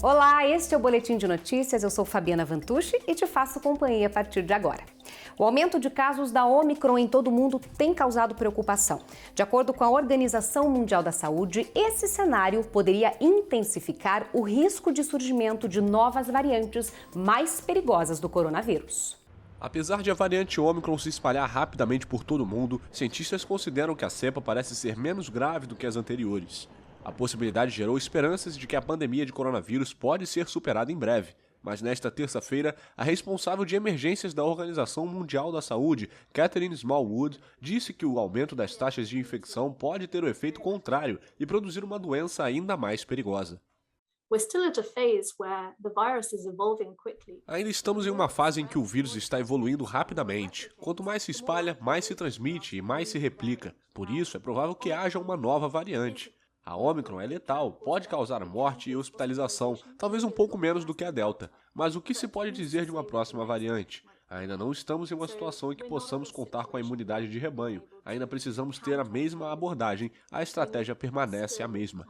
Olá, este é o Boletim de Notícias, eu sou Fabiana Vantucci e te faço companhia a partir de agora. O aumento de casos da Omicron em todo o mundo tem causado preocupação. De acordo com a Organização Mundial da Saúde, esse cenário poderia intensificar o risco de surgimento de novas variantes mais perigosas do coronavírus. Apesar de a variante Ômicron se espalhar rapidamente por todo o mundo, cientistas consideram que a cepa parece ser menos grave do que as anteriores. A possibilidade gerou esperanças de que a pandemia de coronavírus pode ser superada em breve. Mas nesta terça-feira, a responsável de emergências da Organização Mundial da Saúde, Catherine Smallwood, disse que o aumento das taxas de infecção pode ter o efeito contrário e produzir uma doença ainda mais perigosa. Ainda estamos em uma fase em que o vírus está evoluindo rapidamente. Quanto mais se espalha, mais se transmite e mais se replica. Por isso, é provável que haja uma nova variante. A Ômicron é letal, pode causar morte e hospitalização, talvez um pouco menos do que a Delta. Mas o que se pode dizer de uma próxima variante? Ainda não estamos em uma situação em que possamos contar com a imunidade de rebanho. Ainda precisamos ter a mesma abordagem, a estratégia permanece a mesma.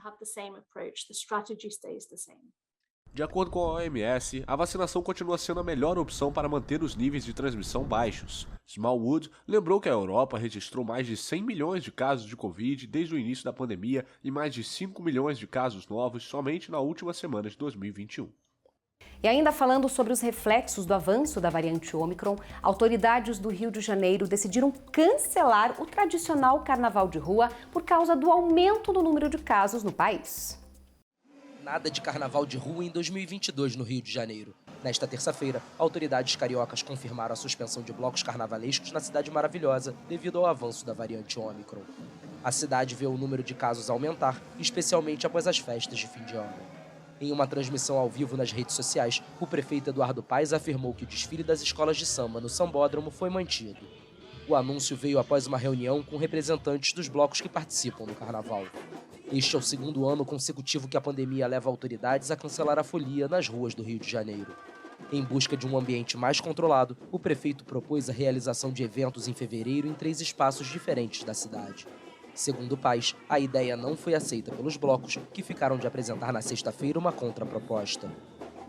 De acordo com a OMS, a vacinação continua sendo a melhor opção para manter os níveis de transmissão baixos. Smallwood lembrou que a Europa registrou mais de 100 milhões de casos de Covid desde o início da pandemia e mais de 5 milhões de casos novos somente na última semana de 2021. E ainda falando sobre os reflexos do avanço da variante Ômicron, autoridades do Rio de Janeiro decidiram cancelar o tradicional carnaval de rua por causa do aumento no número de casos no país. Nada de carnaval de rua em 2022 no Rio de Janeiro. Nesta terça-feira, autoridades cariocas confirmaram a suspensão de blocos carnavalescos na Cidade Maravilhosa devido ao avanço da variante Ômicron. A cidade vê o número de casos aumentar, especialmente após as festas de fim de ano. Em uma transmissão ao vivo nas redes sociais, o prefeito Eduardo Paes afirmou que o desfile das escolas de samba no Sambódromo foi mantido. O anúncio veio após uma reunião com representantes dos blocos que participam do carnaval. Este é o segundo ano consecutivo que a pandemia leva autoridades a cancelar a folia nas ruas do Rio de Janeiro. Em busca de um ambiente mais controlado, o prefeito propôs a realização de eventos em fevereiro em 3 espaços diferentes da cidade. Segundo o Paes, a ideia não foi aceita pelos blocos, que ficaram de apresentar na sexta-feira uma contraproposta.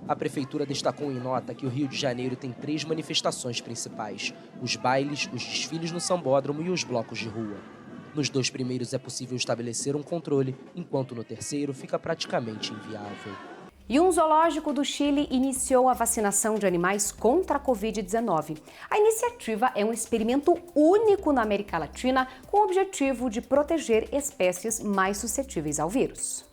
A prefeitura destacou em nota que o Rio de Janeiro tem 3 manifestações principais: os bailes, os desfiles no Sambódromo e os blocos de rua. Nos 2 primeiros é possível estabelecer um controle, enquanto no terceiro fica praticamente inviável. E um zoológico do Chile iniciou a vacinação de animais contra a Covid-19. A iniciativa é um experimento único na América Latina com o objetivo de proteger espécies mais suscetíveis ao vírus.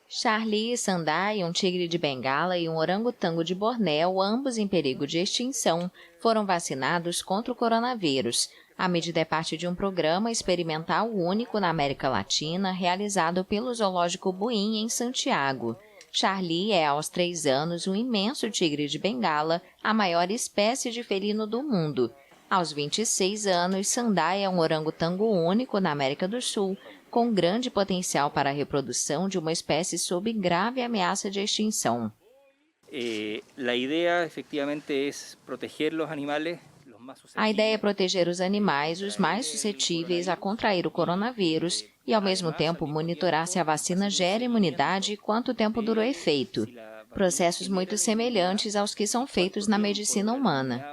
Charlie e Sandai, um tigre de Bengala e um orangotango de Bornéu, ambos em perigo de extinção, foram vacinados contra o coronavírus. A medida é parte de um programa experimental único na América Latina, realizado pelo Zoológico Buin, em Santiago. Charlie é, aos 3 anos, um imenso tigre de Bengala, a maior espécie de felino do mundo. Aos 26 anos, Sandai é um orangotango único na América do Sul, com grande potencial para a reprodução de uma espécie sob grave ameaça de extinção. A ideia, efetivamente, é proteger os animais. A ideia é proteger os animais, os mais suscetíveis a contrair o coronavírus, e ao mesmo tempo monitorar se a vacina gera imunidade e quanto tempo dura o efeito. Processos muito semelhantes aos que são feitos na medicina humana.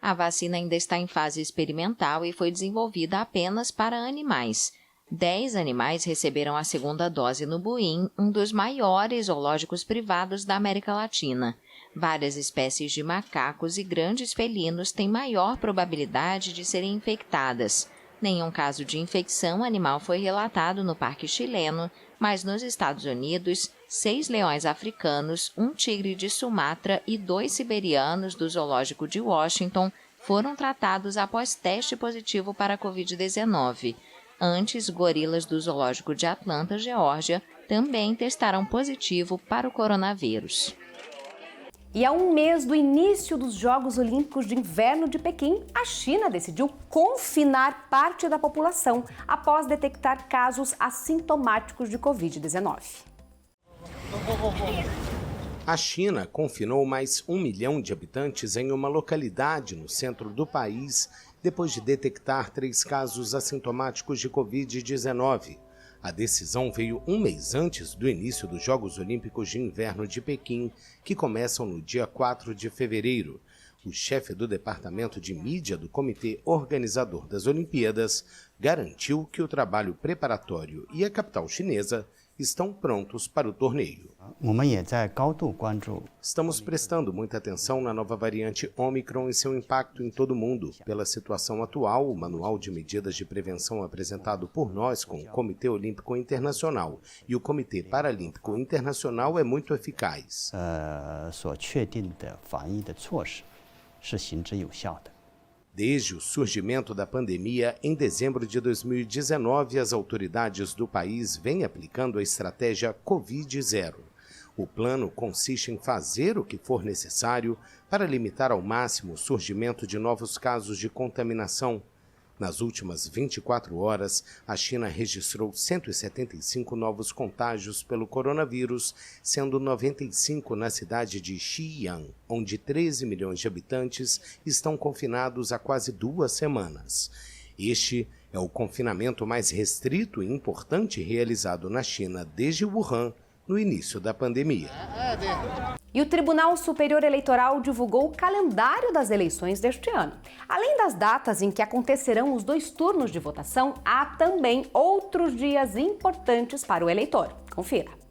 A vacina ainda está em fase experimental e foi desenvolvida apenas para animais. 10 animais receberam a 2ª dose no Buin, um dos maiores zoológicos privados da América Latina. Várias espécies de macacos e grandes felinos têm maior probabilidade de serem infectadas. Nenhum caso de infecção animal foi relatado no parque chileno, mas nos Estados Unidos, 6 leões africanos, um tigre de Sumatra e 2 siberianos do zoológico de Washington foram tratados após teste positivo para a Covid-19. Antes, gorilas do zoológico de Atlanta, Geórgia, também testaram positivo para o coronavírus. E a um mês do início dos Jogos Olímpicos de Inverno de Pequim, a China decidiu confinar parte da população após detectar casos assintomáticos de Covid-19. A China confinou mais 1 milhão de habitantes em uma localidade no centro do país depois de detectar 3 casos assintomáticos de Covid-19. A decisão veio um mês antes do início dos Jogos Olímpicos de Inverno de Pequim, que começam no dia 4 de fevereiro. O chefe do departamento de mídia do comitê organizador das Olimpíadas garantiu que o trabalho preparatório e a capital chinesa estão prontos para o torneio. Estamos prestando muita atenção na nova variante Ômicron e seu impacto em todo o mundo. Pela situação atual, o manual de medidas de prevenção apresentado por nós com o Comitê Olímpico Internacional e o Comitê Paralímpico Internacional é muito eficaz. Desde o surgimento da pandemia, em dezembro de 2019, as autoridades do país vêm aplicando a estratégia Covid-0. O plano consiste em fazer o que for necessário para limitar ao máximo o surgimento de novos casos de contaminação. Nas últimas 24 horas, a China registrou 175 novos contágios pelo coronavírus, sendo 95 na cidade de Xi'an, onde 13 milhões de habitantes estão confinados há quase 2 semanas. Este é o confinamento mais restrito e importante realizado na China desde Wuhan, no início da pandemia. E o Tribunal Superior Eleitoral divulgou o calendário das eleições deste ano. Além das datas em que acontecerão os 2 turnos de votação, há também outros dias importantes para o eleitor. Confira.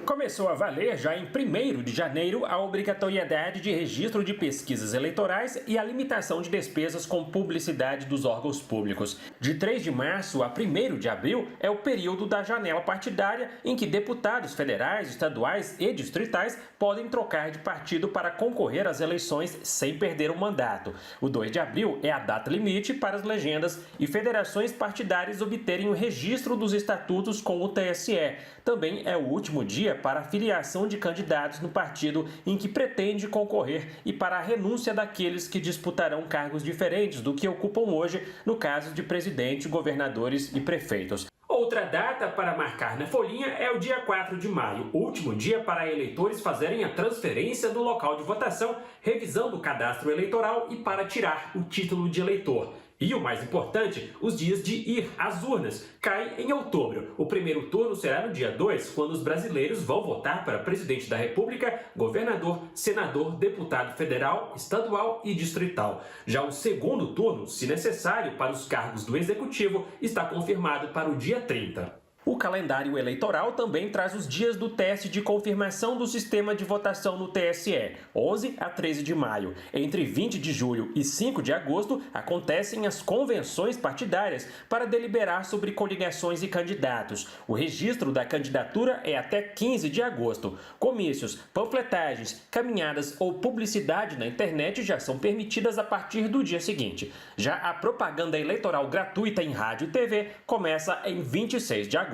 Começou a valer já em 1º de janeiro a obrigatoriedade de registro de pesquisas eleitorais e a limitação de despesas com publicidade dos órgãos públicos. De 3 de março a 1º de abril é o período da janela partidária em que deputados federais, estaduais e distritais podem trocar de partido para concorrer às eleições sem perder o mandato. O 2 de abril é a data limite para as legendas e federações partidárias obterem o registro dos estatutos com o TSE. Também é o último dia para a filiação de candidatos no partido em que pretende concorrer e para a renúncia daqueles que disputarão cargos diferentes do que ocupam hoje, no caso de presidente, governadores e prefeitos. Outra data para marcar na folhinha é o dia 4 de maio, último dia para eleitores fazerem a transferência do local de votação, revisando o cadastro eleitoral e para tirar o título de eleitor. E o mais importante, os dias de ir às urnas. Cai em outubro. O primeiro turno será no dia 2, quando os brasileiros vão votar para presidente da República, governador, senador, deputado federal, estadual e distrital. Já o segundo turno, se necessário para os cargos do Executivo, está confirmado para o dia 30. O calendário eleitoral também traz os dias do teste de confirmação do sistema de votação no TSE, 11 a 13 de maio. Entre 20 de julho e 5 de agosto acontecem as convenções partidárias para deliberar sobre coligações e candidatos. O registro da candidatura é até 15 de agosto. Comícios, panfletagens, caminhadas ou publicidade na internet já são permitidas a partir do dia seguinte. Já a propaganda eleitoral gratuita em rádio e TV começa em 26 de agosto.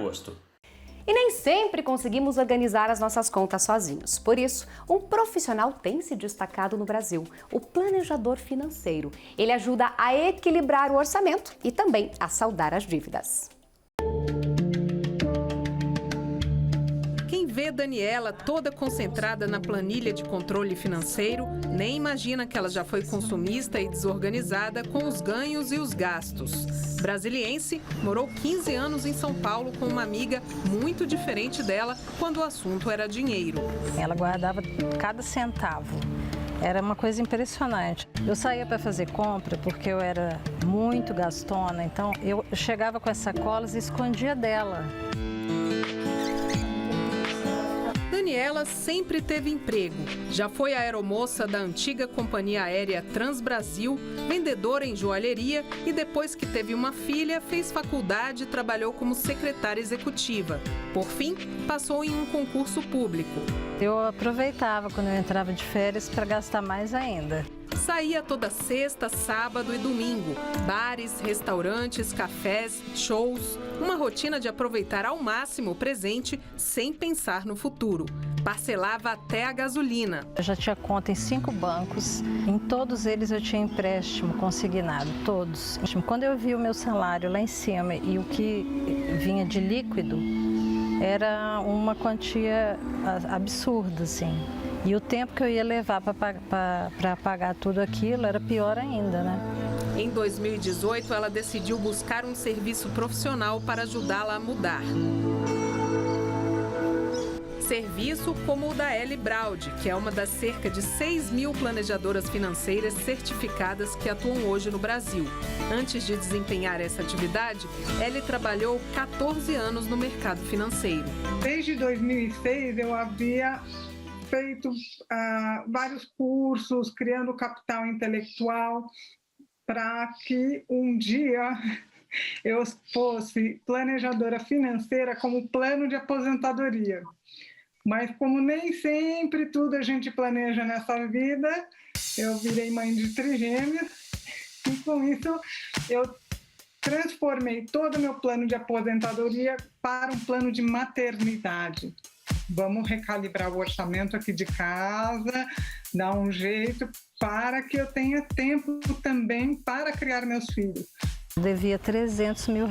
E nem sempre conseguimos organizar as nossas contas sozinhos. Por isso, um profissional tem se destacado no Brasil, o planejador financeiro. Ele ajuda a equilibrar o orçamento e também a saldar as dívidas. Quem vê Daniela toda concentrada na planilha de controle financeiro, nem imagina que ela já foi consumista e desorganizada com os ganhos e os gastos. Brasiliense, morou 15 anos em São Paulo com uma amiga muito diferente dela quando o assunto era dinheiro. Ela guardava cada centavo. Era uma coisa impressionante. Eu saía para fazer compra porque eu era muito gastona, então eu chegava com as sacolas e escondia dela. Daniela sempre teve emprego. Já foi aeromoça da antiga companhia aérea Transbrasil, vendedora em joalheria e depois que teve uma filha, fez faculdade e trabalhou como secretária executiva. Por fim, passou em um concurso público. Eu aproveitava quando eu entrava de férias para gastar mais ainda. Saía toda sexta, sábado e domingo. Bares, restaurantes, cafés, shows. Uma rotina de aproveitar ao máximo o presente sem pensar no futuro. Parcelava até a gasolina. Eu já tinha conta em 5 bancos. Em todos eles eu tinha empréstimo consignado, todos. Quando eu vi o meu salário lá em cima e o que vinha de líquido, era uma quantia absurda, assim. E o tempo que eu ia levar para pagar tudo aquilo era pior ainda, né? Em 2018, ela decidiu buscar um serviço profissional para ajudá-la a mudar. Serviço como o da Ellie Braud, que é uma das cerca de 6.000 planejadoras financeiras certificadas que atuam hoje no Brasil. Antes de desempenhar essa atividade, Ellie trabalhou 14 anos no mercado financeiro. Desde 2006 eu havia feito vários cursos, criando capital intelectual, para que um dia eu fosse planejadora financeira como plano de aposentadoria. Mas como nem sempre tudo a gente planeja nessa vida, eu virei mãe de trigêmeos e com isso eu transformei todo o meu plano de aposentadoria para um plano de maternidade. Vamos recalibrar o orçamento aqui de casa, dar um jeito para que eu tenha tempo também para criar meus filhos. Devia R$300 mil.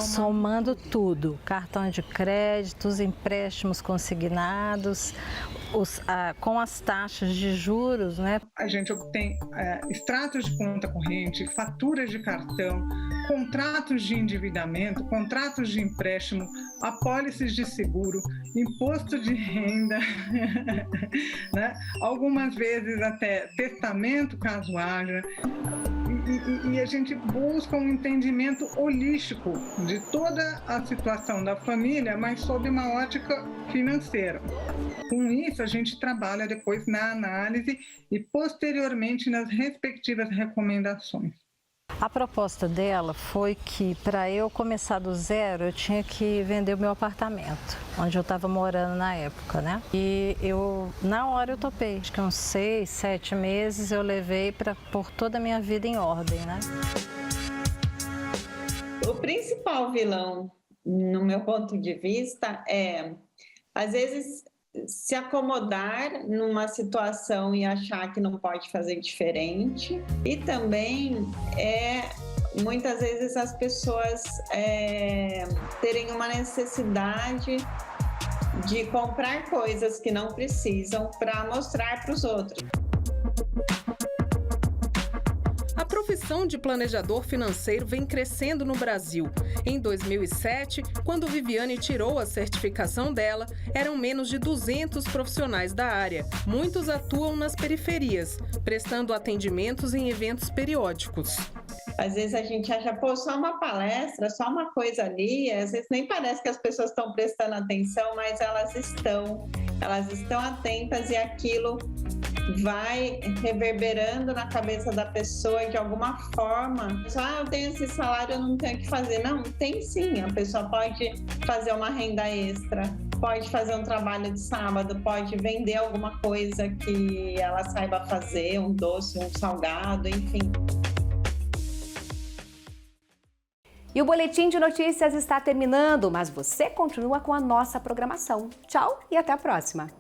Somando tudo, cartão de crédito, os empréstimos consignados, com as taxas de juros, né? A gente obtém extratos de conta corrente, faturas de cartão, contratos de endividamento, contratos de empréstimo, apólices de seguro, imposto de renda, né? Algumas vezes até testamento caso haja. E a gente busca um entendimento holístico de toda a situação da família, mas sob uma ótica financeira. Com isso, a gente trabalha depois na análise e posteriormente nas respectivas recomendações. A proposta dela foi que, para eu começar do zero, eu tinha que vender o meu apartamento, onde eu estava morando na época, né? E na hora eu topei. Acho que uns 6, 7 meses eu levei para pôr toda a minha vida em ordem, né? O principal vilão, no meu ponto de vista, é, às vezes, se acomodar numa situação e achar que não pode fazer diferente. E também muitas vezes as pessoas terem uma necessidade de comprar coisas que não precisam para mostrar para os outros. A profissão de planejador financeiro vem crescendo no Brasil. Em 2007, quando Viviane tirou a certificação dela, eram menos de 200 profissionais da área. Muitos atuam nas periferias, prestando atendimentos em eventos periódicos. Às vezes a gente acha, só uma palestra, só uma coisa ali, às vezes nem parece que as pessoas estão prestando atenção, mas elas estão atentas e aquilo vai reverberando na cabeça da pessoa de alguma forma. Eu tenho esse salário, eu não tenho o que fazer. Não, tem sim. A pessoa pode fazer uma renda extra, pode fazer um trabalho de sábado, pode vender alguma coisa que ela saiba fazer, um doce, um salgado, enfim. E o Boletim de Notícias está terminando, mas você continua com a nossa programação. Tchau e até a próxima!